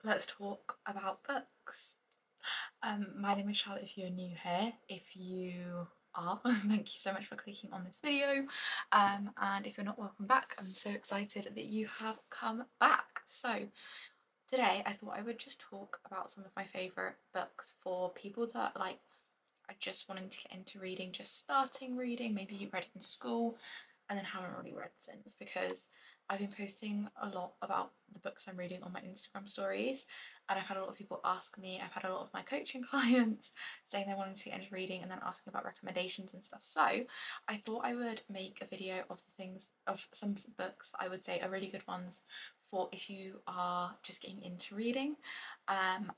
let's talk about books. My name is Charlotte if you're new here. If you are, thank you so much for clicking on this video. And if you're not, welcome back. I'm so excited that you have come back. So today I thought I would just talk about some of my favourite books for people that are just wanting to get into reading, just starting reading. Maybe you read it in school and then haven't really read since, because I've been posting a lot about the books I'm reading on my Instagram stories, and I've had a lot of people ask me. I've had a lot of my coaching clients saying they wanted to get into reading and then asking about recommendations and stuff. So I thought I would make a video of the things, of some books I would say are really good ones for if you are just getting into reading and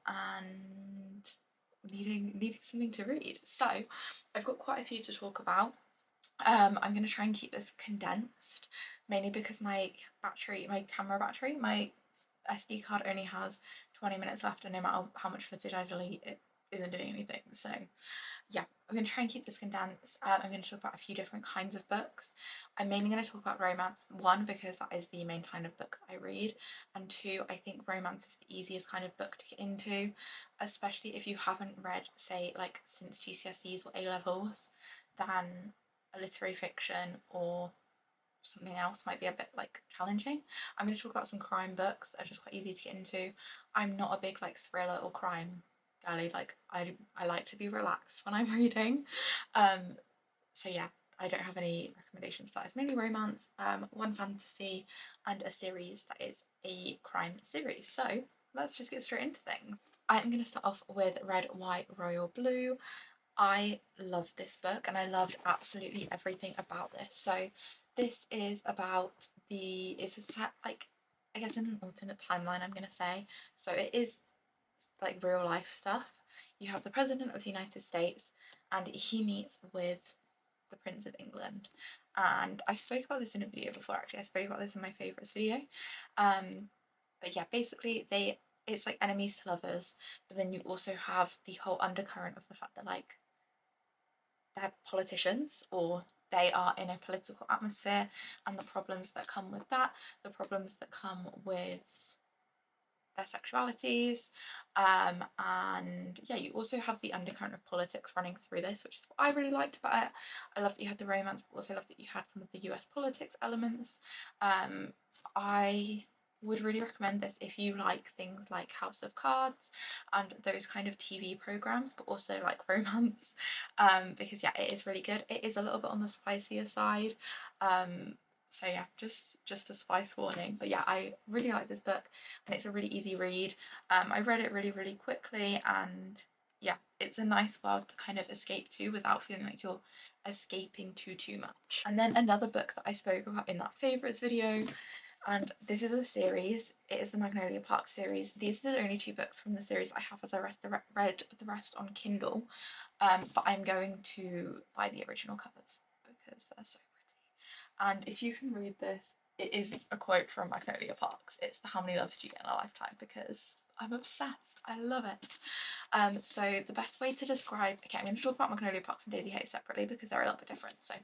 needing something to read. So I've got quite a few to talk about. I'm going to try and keep this condensed, mainly because my camera battery, my SD card only has 20 minutes left, and no matter how much footage I delete, it isn't doing anything. So yeah, I'm going to try and keep this condensed. I'm going to talk about a few different kinds of books. I'm mainly going to talk about romance, one, because that is the main kind of books I read, and two, I think romance is the easiest kind of book to get into, especially if you haven't read, say, like since GCSEs or A levels, than a literary fiction or something else might be a bit like challenging. I'm going to talk about some crime books that are just quite easy to get into. I'm not a big like thriller or crime girly. Like I like to be relaxed when I'm reading. So yeah, I don't have any recommendations for that. It's mainly romance, one fantasy, and a series that is a crime series. So let's just get straight into things. I'm going to start off with Red, White, Royal Blue. I loved this book and I loved absolutely everything about this. So this is about it's a set, like, I guess in an alternate timeline, I'm gonna say. So it is like real life stuff. You have the President of the United States and he meets with the Prince of England. And I spoke about this in a video before, actually. I spoke about this in my favourites video. But yeah, basically it's like enemies to lovers, but then you also have the whole undercurrent of the fact that like they're politicians, or they are in a political atmosphere, and the problems that come with that, the problems that come with their sexualities, and yeah, you also have the undercurrent of politics running through this, which is what I really liked about it. I love that you had the romance, but also love that you had some of the US politics elements. I would really recommend this if you like things like House of Cards and those kind of TV programs, but also like romance, because yeah, it is really good. It is a little bit on the spicier side, so yeah, just a spice warning. But yeah, I really like this book and it's a really easy read. I read it really quickly, and yeah, it's a nice world to kind of escape to without feeling like you're escaping too much. And then another book that I spoke about in that favourites video, and this is a series, it is the Magnolia Park series. These are the only two books from the series I have, as I read the rest on Kindle, but I'm going to buy the original covers because they're so pretty. And if you can read this, it is a quote from Magnolia Parks. It's the "How many loves do you get in a lifetime?" because I'm obsessed. I love it. So the best way to describe, okay, I'm going to talk about Magnolia Parks and Daisy Hay separately because they're a little bit different. So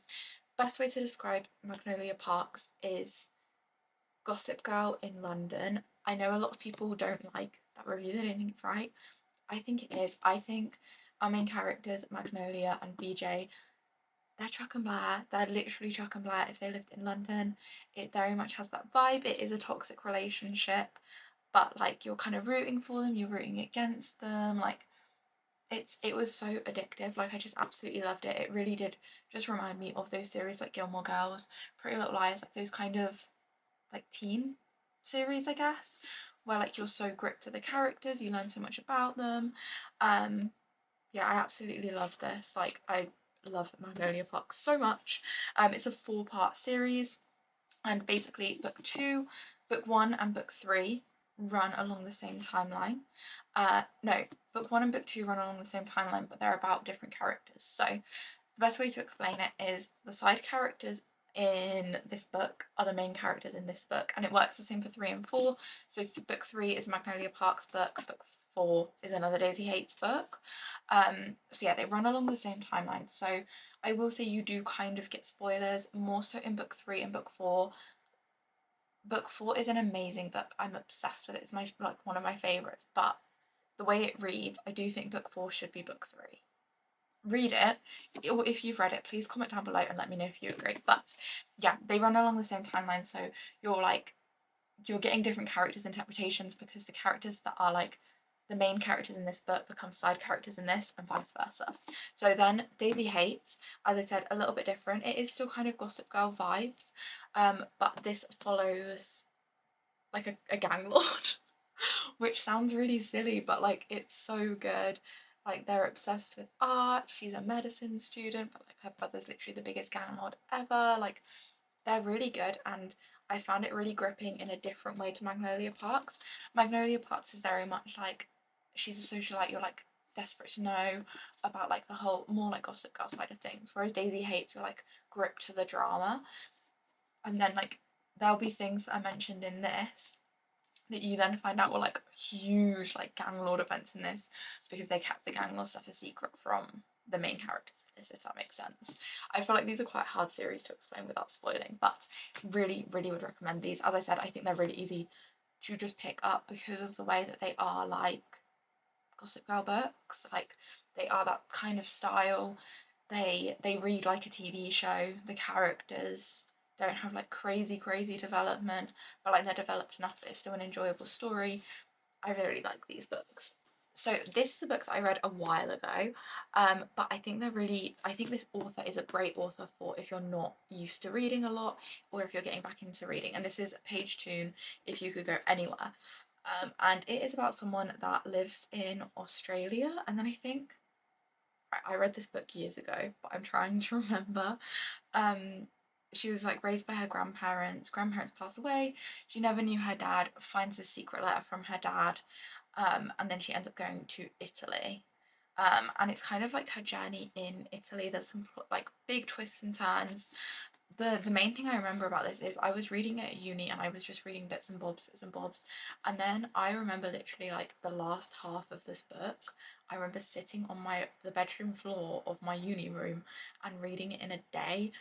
best way to describe Magnolia Parks is Gossip Girl in London. I know a lot of people don't like that review, they don't think it's right. I think it is. I think our main characters, Magnolia and BJ, they're Chuck and Blair. They're literally Chuck and Blair if they lived in London. It very much has that vibe. It is a toxic relationship, but like you're kind of rooting for them, you're rooting against them. Like it was so addictive. Like I just absolutely loved it. It really did just remind me of those series like Gilmore Girls, Pretty Little Liars, like those kind of like teen series, I guess, where like you're so gripped to the characters, you learn so much about them. Yeah, I absolutely love this. Like I love Magnolia Park so much. It's a 4-part series, and basically book 1 and book 3 run along the same timeline. No, book 1 and book 2 run along the same timeline, but they're about different characters. So the best way to explain it is the side characters in this book are the main characters in this book, and it works the same for 3 and 4. So book 3 is Magnolia Park's book, book 4 is another Daisy Hates book. So yeah, they run along the same timeline. So I will say you do kind of get spoilers, more so in book 3 and book 4. Book 4 is an amazing book. I'm obsessed with it. It's my like one of my favourites. But the way it reads, I do think book 4 should be book 3. Read it, or if you've read it, please comment down below and let me know if you agree. But yeah, they run along the same timeline, so you're getting different characters' interpretations because the characters that are like the main characters in this book become side characters in this, and vice versa. So then Daisy Hates, as I said, a little bit different. It is still kind of Gossip Girl vibes, but this follows like a gang lord, which sounds really silly, but like it's so good. Like they're obsessed with art. She's a medicine student, but like her brother's literally the biggest gang lord ever. Like they're really good, and I found it really gripping in a different way to Magnolia Parks. Magnolia Parks is very much like she's a socialite. You're like desperate to know about like the whole more like Gossip Girl side of things, whereas Daisy Hates you're like gripped to the drama, and then like there'll be things that are mentioned in this that you then find out were like huge like gang lord events in this, because they kept the gang lord stuff a secret from the main characters of this, if that makes sense. I feel like these are quite hard series to explain without spoiling, but really would recommend these. As I said, I think they're really easy to just pick up because of the way that they are like Gossip Girl books. Like they are that kind of style. They read like a TV show. The characters don't have like crazy development, but like they're developed enough that it's still an enjoyable story. I really like these books. So this is a book that I read a while ago, but I think this author is a great author for if you're not used to reading a lot, or if you're getting back into reading. And this is Page Toon, If You Could Go Anywhere. And it is about someone that lives in Australia, and then I think I read this book years ago, but I'm trying to remember. She was like raised by her grandparents. Grandparents pass away. She never knew her dad. Finds a secret letter from her dad, and then she ends up going to Italy. And it's kind of like her journey in Italy. There's some like big twists and turns. The main thing I remember about this is I was reading it at uni, and I was just reading bits and bobs, and then I remember literally like the last half of this book. I remember sitting on the bedroom floor of my uni room and reading it in a day,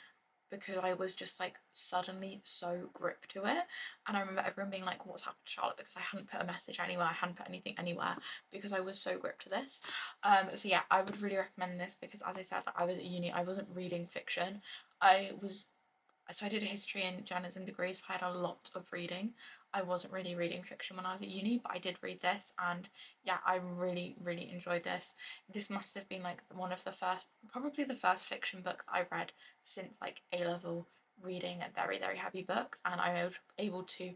because I was just like suddenly so gripped to it. And I remember everyone being like, what's happened to Charlotte, because I hadn't put a message anywhere, I hadn't put anything anywhere, because I was so gripped to this. So yeah, I would really recommend this, because as I said, I was at uni, I wasn't reading fiction. So I did a history and journalism degree, so I had a lot of reading. I wasn't really reading fiction when I was at uni, but I did read this, and yeah, I really enjoyed this. This must have been like one of the first, probably the first fiction book that I read since like A-level reading very heavy books, and I was able to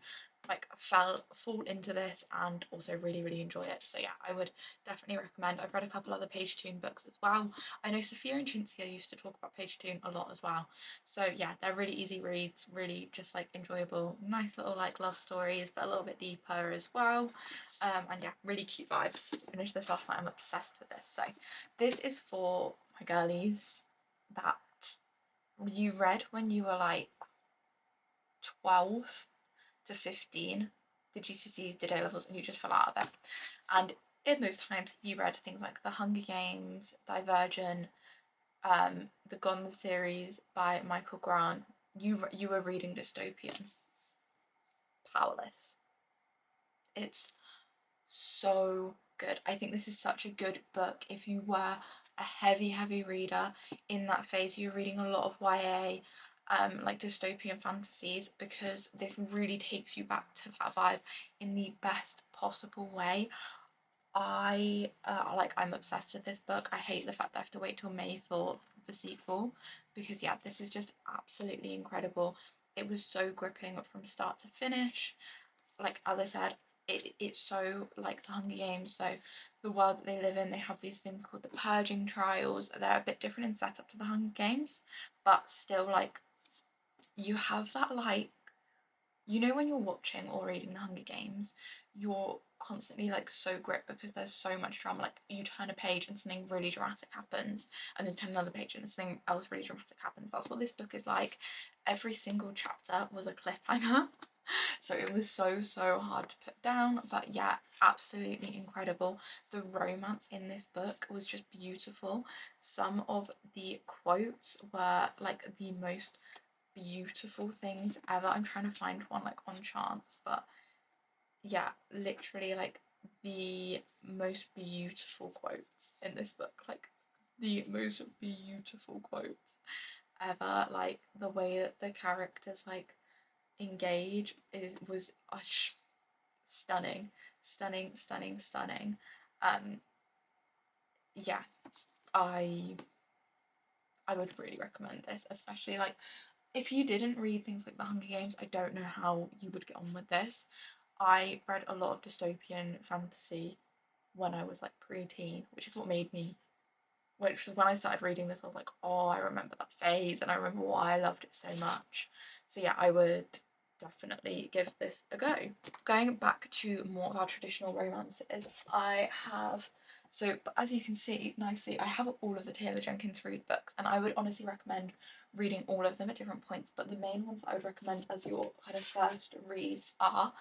like fall into this and also really enjoy it. So yeah, I would definitely recommend. I've read a couple other Page Toon books as well. I know Sophia and Chintzia used to talk about Page Toon a lot as well. So yeah, they're really easy reads, really just like enjoyable, nice little like love stories, but a little bit deeper as well. And yeah, really cute vibes. Finished this last night. I'm obsessed with this. So this is for my girlies that you read when you were like 12 to 15, did GCSEs, did A-levels, and you just fell out of it. And in those times, you read things like The Hunger Games, Divergent, the Gone series by Michael Grant. You were reading dystopian. Powerless. It's so good. I think this is such a good book if you were a heavy reader in that phase. You're reading a lot of YA, like dystopian fantasies, because this really takes you back to that vibe in the best possible way. I'm obsessed with this book. I hate the fact that I have to wait till May for the sequel, because yeah, this is just absolutely incredible. It was so gripping from start to finish. Like as I said, it's so like the Hunger Games. So the world that they live in, they have these things called the purging trials. They're a bit different in setup to the Hunger Games, but still like you have that like, you know, when you're watching or reading the Hunger Games, you're constantly like so gripped because there's so much drama. Like you turn a page and something really dramatic happens, and then turn another page and something else really dramatic happens. That's what this book is like. Every single chapter was a cliffhanger. So it was so hard to put down, but yeah, absolutely incredible. The romance in this book was just beautiful. Some of the quotes were like the most beautiful things ever. I'm trying to find one like on chance, but yeah, literally like the most beautiful quotes in this book, like the most beautiful quotes ever. Like the way that the characters like engage was stunning, stunning, stunning, stunning. Yeah, I I would really recommend this, especially like if you didn't read things like The Hunger Games, I don't know how you would get on with this. I read a lot of dystopian fantasy when I was like pre-teen, which is what made me, which was when I started reading this, I was like, oh, I remember that phase and I remember why I loved it so much. So yeah, I would definitely give this a go. Going back to more of our traditional romances, I have, so as you can see nicely, I have all of the Taylor Jenkins Reid books, and I would honestly recommend reading all of them at different points, but the main ones I would recommend as your kind of first reads are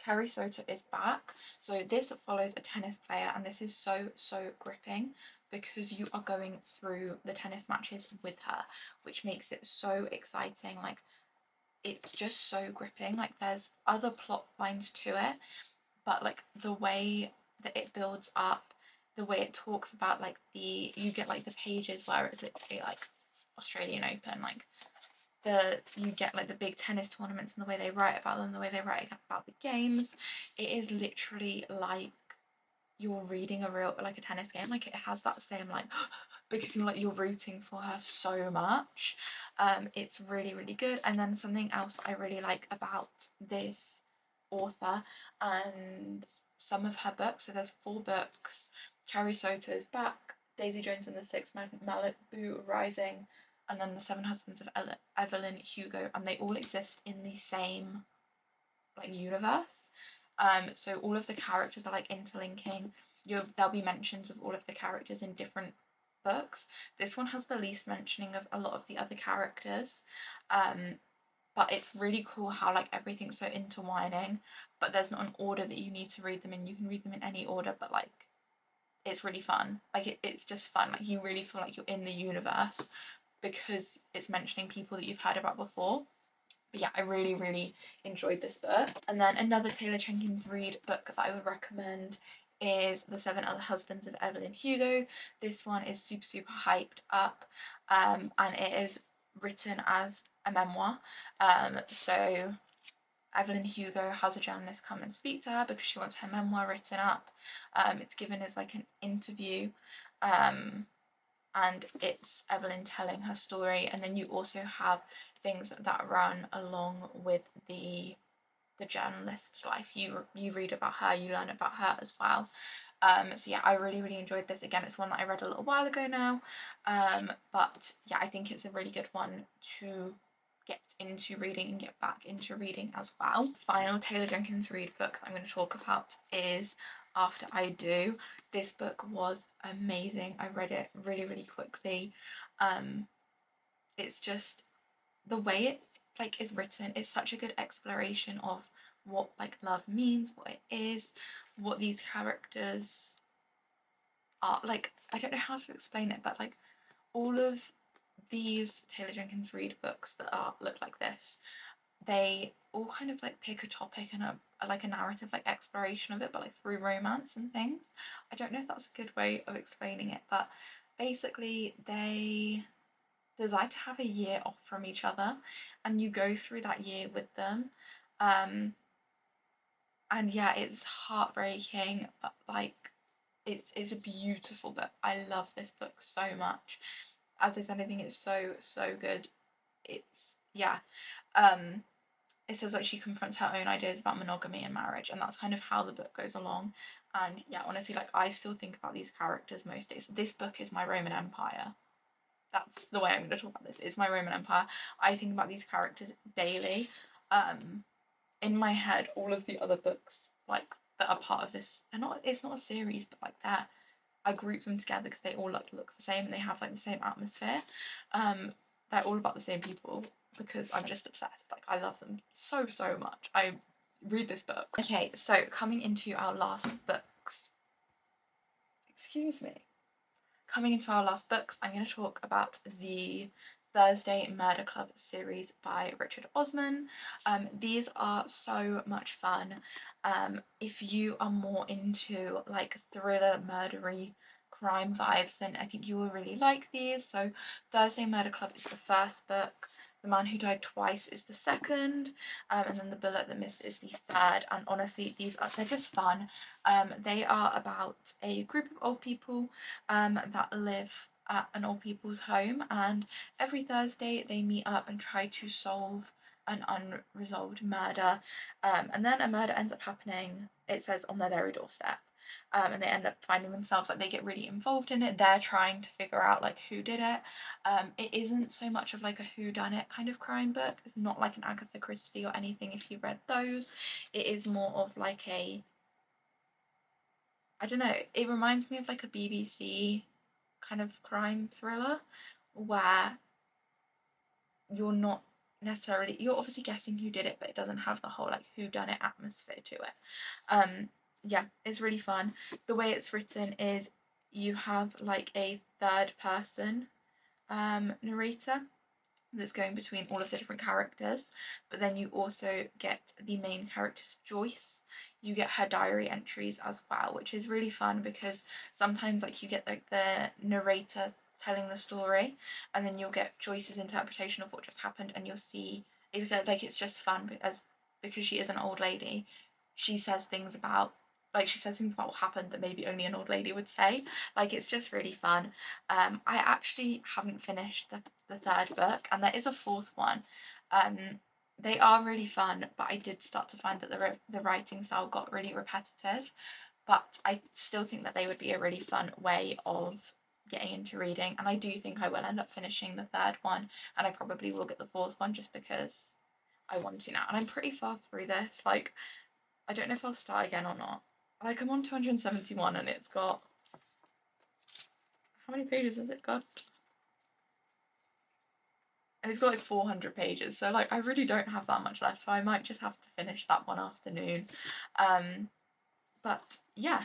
Carrie Soto is Back. So this follows a tennis player, and this is so gripping because you are going through the tennis matches with her, which makes it so exciting. Like it's just so gripping. Like there's other plot lines to it, but like the way that it builds up, the way it talks about like you get like the pages where it's literally like Australian Open, like you get like the big tennis tournaments and the way they write about them, the way they write about the games. It is literally like you're reading a real like a tennis game. Like it has that same like because you're rooting for her so much. It's really good. And then something else I really like about this author and some of her books, so there's 4 books: Carrie Soto's Back, Daisy Jones and the Six, Malibu Rising, and then The Seven Husbands of Evelyn Hugo, and they all exist in the same like universe. So all of the characters are like interlinking. There'll be mentions of all of the characters in different books. This one has the least mentioning of a lot of the other characters. But it's really cool how like everything's so intertwining, but there's not an order that you need to read them in. You can read them in any order, but like it's really fun. Like it's just fun. Like you really feel like you're in the universe because it's mentioning people that you've heard about before. But yeah, I really enjoyed this book. And then another Taylor Jenkins Reid book that I would recommend is The Seven Other Husbands of Evelyn Hugo. This one is super hyped up, and it is written as a memoir. So Evelyn Hugo has a journalist come and speak to her because she wants her memoir written up. It's given as like an interview. And it's Evelyn telling her story, and then you also have things that run along with the journalist's life. You read about her, you learn about her as well. So yeah, I really enjoyed this. Again, it's one that I read a little while ago now, but yeah, I think it's a really good one to get into reading and get back into reading as well. Final Taylor Jenkins Reid book that I'm going to talk about is After I Do. This book was amazing. I read it really quickly. It's just the way it like is written. It's such a good exploration of what like love means, what it is, what these characters are like. I don't know how to explain it, but like all of these Taylor Jenkins Reid books that look like this, they all kind of like pick a topic and like a narrative like exploration of it, but like through romance and things. I don't know if that's a good way of explaining it, but basically they decide to have a year off from each other, and you go through that year with them. And yeah, it's heartbreaking, but like it's a beautiful book. I love this book so much. As I said, I think it's so good. It's yeah. It says like she confronts her own ideas about monogamy and marriage, and that's kind of how the book goes along. And yeah, honestly, like I still think about these characters most days. This book is my Roman Empire. That's the way I'm going to talk about this. It's my Roman Empire. I think about these characters daily. In my head, all of the other books like that are part of this, they're not. It's not a series, but like I group them together because they all look the same and they have like the same atmosphere. They're all about the same people because I'm just obsessed. Like I love them so much. I read this book. Okay, so coming into our last books. Excuse me. Coming into our last books, I'm going to talk about the Thursday Murder Club series by Richard Osman. These are so much fun. If you are more into like thriller, murdery, crime vibes, then I think you will really like these. So Thursday Murder Club is the first book. The Man Who Died Twice is the second, and then The Bullet That Missed is the third. And honestly, they're just fun. They are about a group of old people that live at an old people's home, and every Thursday they meet up and try to solve an unresolved murder, and then a murder ends up happening, it says, on their very doorstep. And they end up finding themselves like they get really involved in it. They're trying to figure out like who did it. It isn't so much of like a whodunit kind of crime book. It's not like an Agatha Christie or anything if you've read those. It is more of like a, I don't know, it reminds me of like a BBC kind of crime thriller where you're not necessarily, you're obviously guessing who did it, but it doesn't have the whole like who done it atmosphere to it. Yeah, it's really fun. The way it's written is you have like a third person narrator that's going between all of the different characters, but then you also get the main character's Joyce. You get her diary entries as well, which is really fun because sometimes like you get like the narrator telling the story, and then you'll get Joyce's interpretation of what just happened, and you'll see it's just fun because she is an old lady. She says things about what happened that maybe only an old lady would say. Like, it's just really fun. I actually haven't finished the third book, and there is a fourth one. They are really fun, but I did start to find that the writing style got really repetitive. But I still think that they would be a really fun way of getting into reading, and I do think I will end up finishing the third one, and I probably will get the fourth one just because I want to now. And I'm pretty far through this. Like, I don't know if I'll start again or not. Like, I'm on 271 and it's got, how many pages has it got? And it's got like 400 pages, so like I really don't have that much left, so I might just have to finish that one afternoon. But yeah,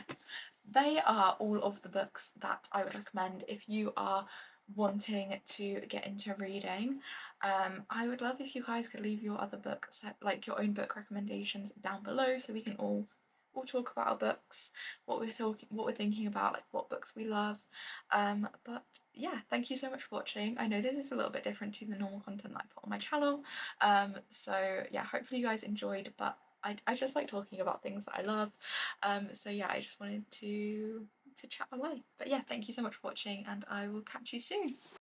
they are all of the books that I would recommend if you are wanting to get into reading. I would love if you guys could leave your other books, like your own book recommendations, down below, so we can all talk about our books, what we're thinking about, like what books we love. But yeah, thank you so much for watching. I know this is a little bit different to the normal content that I put on my channel. So yeah, hopefully you guys enjoyed, but I just like talking about things that I love. So yeah, I just wanted to chat away. But yeah, thank you so much for watching, and I will catch you soon.